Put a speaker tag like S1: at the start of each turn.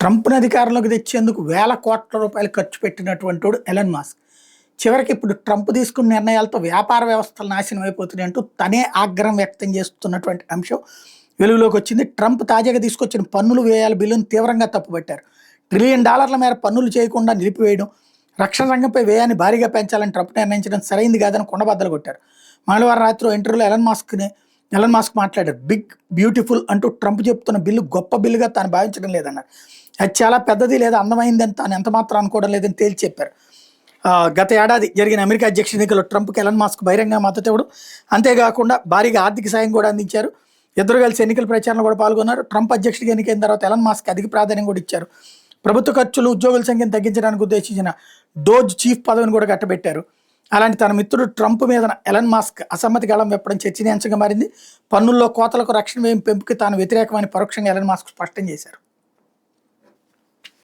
S1: ట్రంప్‌ని అధికారంలోకి తెచ్చేందుకు వేల కోట్ల రూపాయలు ఖర్చు పెట్టినటువంటోడు ఎలన్ మాస్క్. చివరికి ఇప్పుడు ట్రంప్ తీసుకున్న నిర్ణయాలతో వ్యాపార వ్యవస్థలు నాశనం అయిపోతున్నాయి అంటూ తనే ఆగ్రహం వ్యక్తం చేస్తున్నటువంటి అంశం వెలుగులోకి వచ్చింది. ట్రంప్ తాజాగా తీసుకొచ్చిన పన్నులు వ్యయాల బిల్లును తీవ్రంగా తప్పుపట్టారు. $1 ట్రిలియన్ మేర పన్నులు చేయకుండా నిలిపివేయడం, రక్షణ రంగంపై వ్యయాన్ని భారీగా పెంచాలని ట్రంప్ నిర్ణయించడం సరైంది కాదని కుండబద్దలు కొట్టారు. మంగళవారం రాత్రి ఇంటర్వ్యూలో ఎలన్ మాస్క్ మాట్లాడారు. బిగ్ బ్యూటిఫుల్ అంటూ ట్రంప్ చెప్తున్న బిల్లు గొప్ప బిల్లుగా తాను భావించడం లేదన్నారు. అది చాలా పెద్దది లేదా అందమైందని తాను ఎంత మాత్రం అనుకోవడం లేదని తేల్చి చెప్పారు. గత ఏడాది జరిగిన అమెరికా అధ్యక్ష ఎన్నికల్లో ట్రంప్కి ఎలన్ మాస్క్ బహిరంగ మద్దతు ఇవ్వడం, అంతేకాకుండా భారీగా ఆర్థిక సాయం కూడా అందించారు. ఇద్దరు కలిసి ఎన్నికల ప్రచారంలో కూడా పాల్గొన్నారు. ట్రంప్ అధ్యక్షుడిగా ఎన్నికైన తర్వాత ఎలన్ మాస్క్ అధిక ప్రాధాన్యం కూడా ఇచ్చారు. ప్రభుత్వ ఖర్చులు, ఉద్యోగుల సంఖ్యను తగ్గించడానికి ఉద్దేశించిన డోజ్ చీఫ్ పదవిని కూడా కట్టబెట్టారు. అలాంటి తన మిత్రుడు ట్రంప్ మీద ఎలన్ మాస్క్ అసమ్మతి గళం విప్పడం చర్చనీయాంశంగా మారింది. పన్నుల్లో కోతలకు, రక్షణ వ్యయం పెంపుకి తాను వ్యతిరేకమని పరోక్షంగా ఎలన్ మాస్క్ స్పష్టం చేశారు.